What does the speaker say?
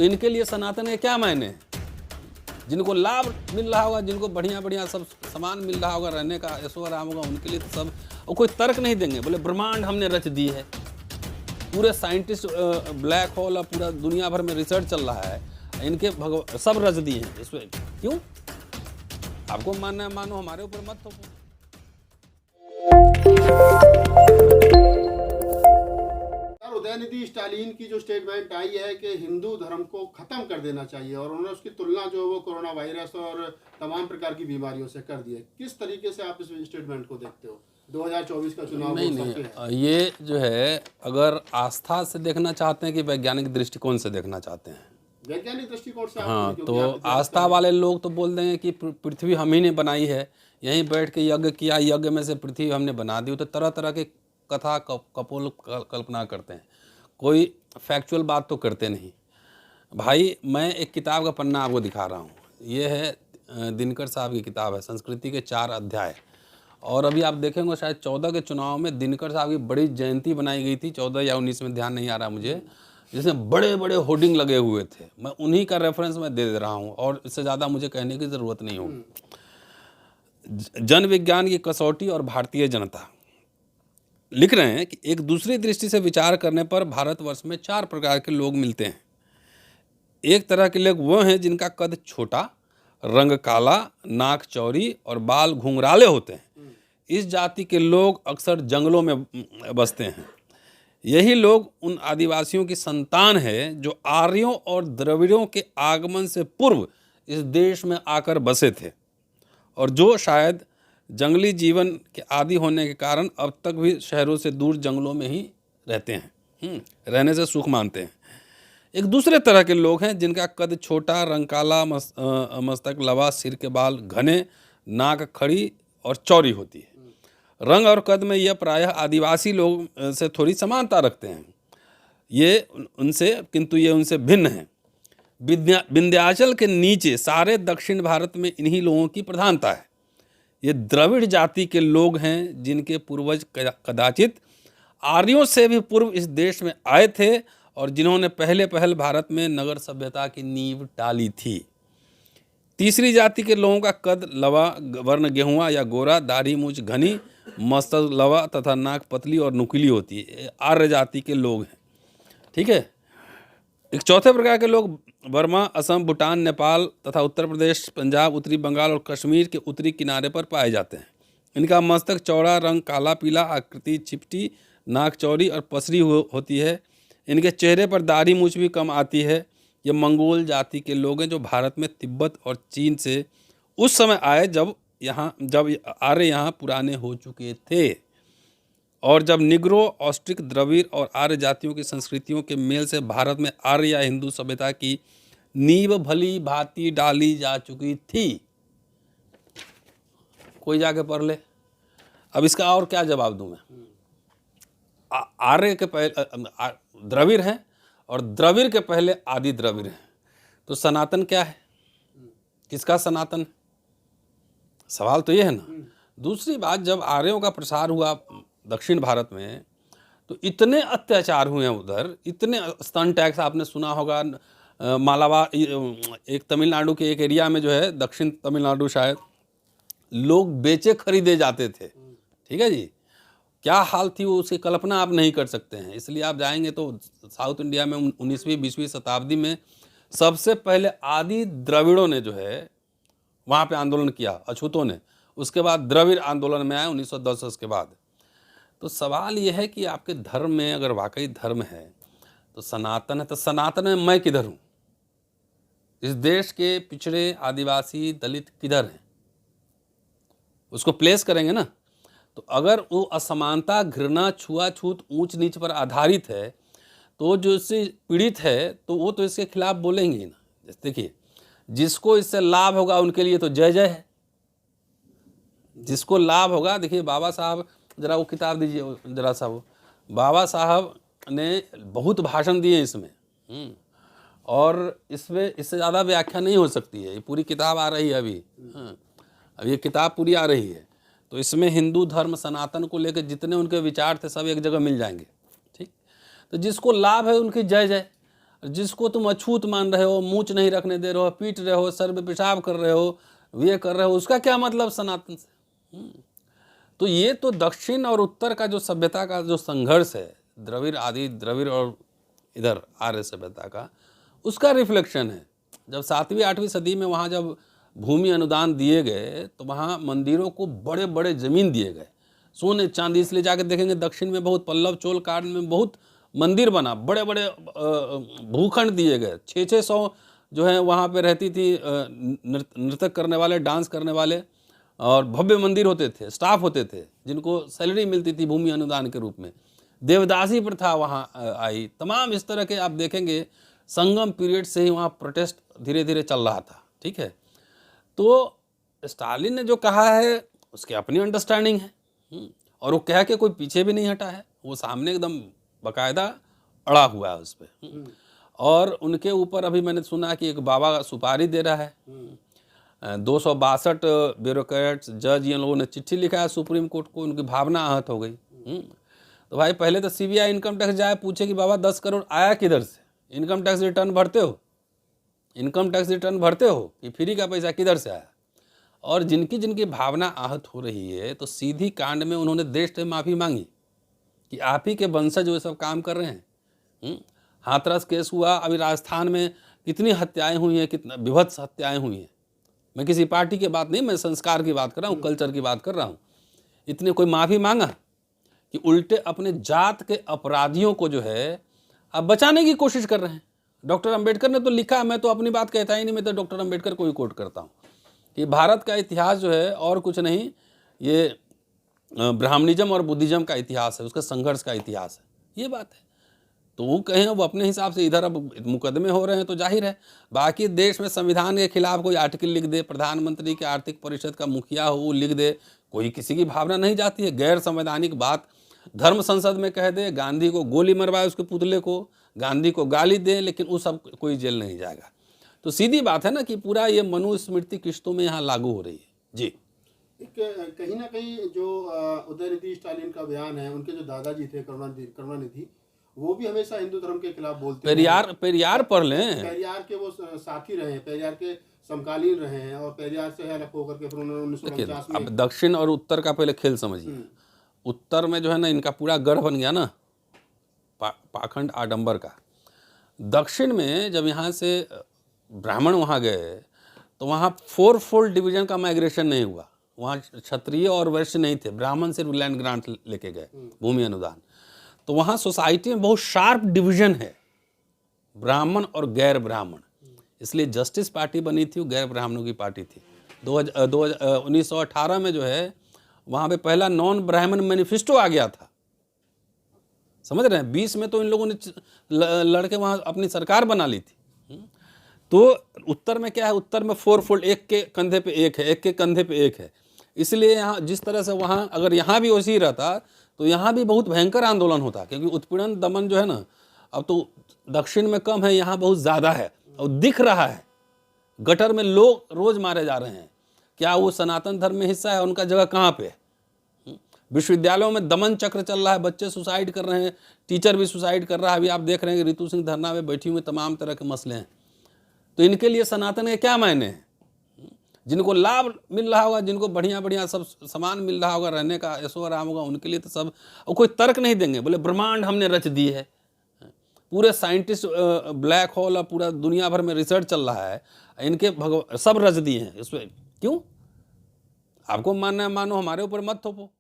तो इनके लिए सनातन के क्या मायने हैं? जिनको लाभ मिल रहा होगा, जिनको बढ़िया बढ़िया सब सामान मिल रहा होगा, रहने का ऐशो आराम होगा, उनके लिए तो सब। और कोई तर्क नहीं देंगे, बोले ब्रह्मांड हमने रच दी है, पूरे साइंटिस्ट ब्लैक होल और पूरा दुनिया भर में रिसर्च चल रहा है, इनके सब रच दिए हैं इसमें। क्यों? आपको मानना है मानो, हमारे ऊपर मत थोपो। उदयनिधि स्टालिन की जो स्टेटमेंट आई है कि हिंदू धर्म को खत्म कर देना चाहिए, और उन्होंने उसकी तुलना जो वो कोरोना वायरस और तमाम प्रकार की बीमारियों से कर दी है, किस तरीके से आप इस स्टेटमेंट को देखते हो? 2024 का चुनाव नहीं, ये जो है, अगर आस्था से देखना चाहते हैं कि वैज्ञानिक दृष्टिकोण से देखना चाहते हैं? वैज्ञानिक दृष्टिकोण से। हाँ, तो आस्था वाले लोग तो बोल देंगे कि पृथ्वी हम ही ने बनाई है, यहीं बैठ के यज्ञ किया, यज्ञ में से पृथ्वी हमने बना दी। तो तरह तरह के कथा कपोल कल्पना करते हैं, कोई फैक्चुअल बात तो करते नहीं। भाई, मैं एक किताब का पन्ना आपको दिखा रहा हूँ, ये है दिनकर साहब की किताब है, संस्कृति के 4 अध्याय। और अभी आप देखेंगे शायद 14 के चुनाव में दिनकर साहब की बड़ी जयंती बनाई गई थी, 14 या 19 में, ध्यान नहीं आ रहा मुझे, जिसमें बड़े बड़े होर्डिंग लगे हुए थे। मैं उन्हीं का रेफरेंस मैं दे रहा हूँ, और इससे ज़्यादा मुझे कहने की ज़रूरत नहीं होगी। जन विज्ञान की कसौटी और भारतीय जनता लिख रहे हैं कि एक दूसरी दृष्टि से विचार करने पर भारतवर्ष में 4 प्रकार के लोग मिलते हैं। एक तरह के लोग वो हैं जिनका कद छोटा, रंग काला, नाक चौड़ी और बाल घुंघराले होते हैं। इस जाति के लोग अक्सर जंगलों में बसते हैं। यही लोग उन आदिवासियों की संतान है जो आर्यों और द्रविड़ों के आगमन से पूर्व इस देश में आकर बसे थे, और जो शायद जंगली जीवन के आदी होने के कारण अब तक भी शहरों से दूर जंगलों में ही रहते हैं, रहने से सुख मानते हैं। एक दूसरे तरह के लोग हैं जिनका कद छोटा, रंग काला, मस्तक लवा, सिर के बाल घने, नाक खड़ी और चौड़ी होती है। रंग और कद में यह प्रायः आदिवासी लोग से थोड़ी समानता रखते हैं, ये उनसे, किंतु ये उनसे भिन्न हैं। विंध्याचल के नीचे सारे दक्षिण भारत में इन्हीं लोगों की प्रधानता है। ये द्रविड़ जाति के लोग हैं जिनके पूर्वज कदाचित आर्यों से भी पूर्व इस देश में आए थे, और जिन्होंने पहल भारत में नगर सभ्यता की नींव डाली थी। तीसरी जाति के लोगों का कद लवा, वर्ण गेहुआ या गोरा, दाढ़ी मूंछ घनी, मस्तक लवा तथा नाक पतली और नुकीली होती है। आर्य जाति के लोग हैं। ठीक है। एक चौथे प्रकार के लोग बर्मा, असम, भूटान, नेपाल तथा उत्तर प्रदेश, पंजाब, उत्तरी बंगाल और कश्मीर के उत्तरी किनारे पर पाए जाते हैं। इनका मस्तक चौड़ा, रंग काला पीला, आकृति चिपटी, नाक चौड़ी और पसरी होती है। इनके चेहरे पर दाढ़ी मूंछ भी कम आती है। ये मंगोल जाति के लोग हैं जो भारत में तिब्बत और चीन से उस समय आए जब आर्य यहाँ पुराने हो चुके थे, और जब निग्रो, ऑस्ट्रिक, द्रविड़ और आर्य जातियों की संस्कृतियों के मेल से भारत में आर्य या हिंदू सभ्यता की नींव भली भांति डाली जा चुकी थी। कोई जाके पढ़ ले। अब इसका और क्या जवाब दूं मैं? आर्य के पहले द्रविड़ हैं, और द्रविड़ के पहले आदि द्रविड़ हैं। तो सनातन क्या है? किसका सनातन? सवाल तो ये है ना। दूसरी बात, जब आर्यों का प्रसार हुआ दक्षिण भारत में, तो इतने अत्याचार हुए हैं उधर, इतने स्तन टैक्स आपने सुना होगा। मालावा, एक तमिलनाडु के एक एरिया में जो है, दक्षिण तमिलनाडु शायद, लोग बेचे खरीदे जाते थे। ठीक है जी, क्या हाल थी वो, उसकी कल्पना आप नहीं कर सकते हैं। इसलिए आप जाएंगे तो साउथ इंडिया में 19वीं 20वीं शताब्दी में सबसे पहले आदि द्रविड़ों ने जो है वहाँ पे आंदोलन किया, अछूतों ने। उसके बाद द्रविड़ आंदोलन में आए 1910 के बाद। तो सवाल ये है कि आपके धर्म में अगर वाकई धर्म है तो सनातन है, तो सनातन में मैं किधर हूँ? इस देश के पिछड़े, आदिवासी, दलित किधर हैं? उसको प्लेस करेंगे ना। तो अगर वो असमानता, घृणा, छुआछूत, ऊंच नीच पर आधारित है, तो जो इससे पीड़ित है तो वो तो इसके खिलाफ बोलेंगे ही ना। जैसे देखिए, जिसको इससे लाभ होगा उनके लिए तो जय जय है। जिसको लाभ होगा, देखिए बाबा साहब, जरा वो किताब दीजिए जरा सा। वो बाबा साहब ने बहुत भाषण दिए इसमें, और इसमें इससे ज़्यादा व्याख्या नहीं हो सकती है। ये पूरी किताब आ रही है अभी। अब ये किताब पूरी आ रही है, तो इसमें हिंदू धर्म, सनातन को लेकर जितने उनके विचार थे सब एक जगह मिल जाएंगे। ठीक। तो जिसको लाभ है उनकी जय जय। जिसको तुम अछूत मान रहे हो, मूंछ नहीं रखने दे रहे हो, पीट रहे हो, सर पे पेशाब कर रहे हो, ये कर रहे हो, उसका क्या मतलब सनातन से? तो ये तो दक्षिण और उत्तर का जो सभ्यता का जो संघर्ष है, द्रविड़ और इधर आर्य सभ्यता का, उसका रिफ्लेक्शन है। जब 7वीं 8वीं सदी में वहाँ जब भूमि अनुदान दिए गए तो वहाँ मंदिरों को बड़े बड़े जमीन दिए गए, सोने चांदी। इसलिए जाकर देखेंगे दक्षिण में बहुत, पल्लव चोल काल में बहुत मंदिर बना, बड़े बड़े भूखंड दिए गए। 600 जो है वहाँ पे रहती थी नृत्य करने वाले, डांस करने वाले, और भव्य मंदिर होते थे, स्टाफ होते थे जिनको सैलरी मिलती थी भूमि अनुदान के रूप में। देवदासी प्रथा वहाँ आई। तमाम इस तरह के आप देखेंगे संगम पीरियड से ही वहाँ प्रोटेस्ट धीरे धीरे चल रहा था। ठीक है, तो स्टालिन ने जो कहा है उसकी अपनी अंडरस्टैंडिंग है, और वो कह के कोई पीछे भी नहीं हटा है, वो सामने एकदम बाकायदा अड़ा हुआ है उस पर। और उनके ऊपर अभी मैंने सुना कि एक बाबा सुपारी दे रहा है। 262 ब्यूरोक्रेट्स, जज, इन लोगों ने चिट्ठी लिखा है सुप्रीम कोर्ट को, उनकी भावना आहत हो गई। तो भाई पहले तो सीबीआई इनकम टैक्स जाए, पूछे कि बाबा 10 करोड़ आया किधर से? इनकम टैक्स रिटर्न भरते हो? इनकम टैक्स रिटर्न भरते हो कि फ्री का पैसा किधर से आया? और जिनकी जिनकी भावना आहत हो रही है, तो सीधी कांड में उन्होंने देश से माफ़ी मांगी कि आप ही के वंशज वो सब काम कर रहे हैं। हाथरस केस हुआ, अभी राजस्थान में कितनी हत्याएं हुई हैं, कितना विभत्स हत्याएं हुई हैं। मैं किसी पार्टी की बात नहीं, मैं संस्कार की बात कर रहा हूँ, कल्चर की बात कर रहा हूँ। इतने कोई माफ़ी मांगा कि उल्टे अपने जात के अपराधियों को जो है अब बचाने की कोशिश कर रहे हैं। डॉक्टर अंबेडकर ने तो लिखा, मैं तो अपनी बात कहता ही नहीं, मैं तो डॉक्टर अंबेडकर को ही कोट करता हूँ कि भारत का इतिहास जो है और कुछ नहीं, ये ब्राह्मणिज्म और बुद्धिज्म का इतिहास है, उसका संघर्ष का इतिहास है, ये बात है। तो वो कहें वो अपने हिसाब से, इधर अब मुकदमे हो रहे हैं तो जाहिर है बाकी देश में संविधान के खिलाफ कोई आर्टिकल लिख दे, प्रधानमंत्री के आर्थिक परिषद का मुखिया हो वो लिख दे, कोई किसी की भावना नहीं जाती है। गैर संवैधानिक बात धर्म संसद में कह दे, गांधी को गोली मरवाए उसके पुतले को, गांधी को गाली दे, लेकिन वो सब कोई जेल नहीं जाएगा। तो सीधी बात है ना कि पूरा ये मनुस्मृति किश्तों में यहाँ लागू हो रही है। जी, कहीं ना कहीं जो उदयनिधि स्टालिन का बयान है, उनके जो दादाजी थे करुणानिधि, वो भी हमेशा हिंदू धर्म के खिलाफ बोलते हैं। पेरियार पढ़ लें, पेरियार के वो साथी रहे हैं, पेरियार के समकालीन रहे हैं, और पेरियार से अलग होकर के फिर उन्होंने 1949 में। अब दक्षिण और उत्तर का पहले खेल समझिए। उत्तर में जो है ना इनका पूरा गढ़ बन गया ना, पाखंड आडंबर का। दक्षिण में जब यहाँ से ब्राह्मण वहाँ गए तो वहाँ 4-fold डिवीजन का माइग्रेशन नहीं हुआ। वहाँ क्षत्रिय और वैश्य नहीं थे, ब्राह्मण सिर्फ लैंड ग्रांट लेके गए, भूमि अनुदान। तो वहाँ सोसाइटी में बहुत शार्प डिवीजन है, ब्राह्मण और गैर ब्राह्मण। इसलिए जस्टिस पार्टी बनी थी, वो गैर ब्राह्मणों की पार्टी थी। 1918 में जो है वहाँ पे पहला नॉन ब्राह्मण मैनिफेस्टो आ गया था, समझ रहे हैं। 20 में तो इन लोगों ने लड़के वहाँ अपनी सरकार बना ली थी। तो उत्तर में क्या है, उत्तर में 4-fold, एक के कंधे पे एक है, एक के कंधे पे एक है। इसलिए यहाँ जिस तरह से वहाँ, अगर यहाँ भी वैसे ही रहता तो यहाँ भी बहुत भयंकर आंदोलन होता, क्योंकि उत्पीड़न दमन जो है ना अब तो दक्षिण में कम है, यहाँ बहुत ज़्यादा है और दिख रहा है। गटर में लोग रोज मारे जा रहे हैं, क्या वो सनातन धर्म में हिस्सा है? उनका जगह कहाँ पे? विश्वविद्यालयों में दमन चक्र चल रहा है, बच्चे सुसाइड कर रहे हैं, टीचर भी सुसाइड कर रहा है। अभी आप देख रहे हैं कि रितु सिंह धरना में बैठी हुई, तमाम तरह के मसले हैं। तो इनके लिए सनातन के क्या मायने हैं? जिनको लाभ मिल रहा होगा, जिनको बढ़िया बढ़िया सब सामान मिल रहा होगा, रहने का ऐशो आराम होगा, उनके लिए तो सब। और कोई तर्क नहीं देंगे, बोले ब्रह्मांड हमने रच दी है, पूरे साइंटिस्ट ब्लैक होल और पूरा दुनिया भर में रिसर्च चल रहा है, इनके सब रच दिए हैं। इसमें क्यों? आपको मानना है मानो, हमारे ऊपर मत थोपो।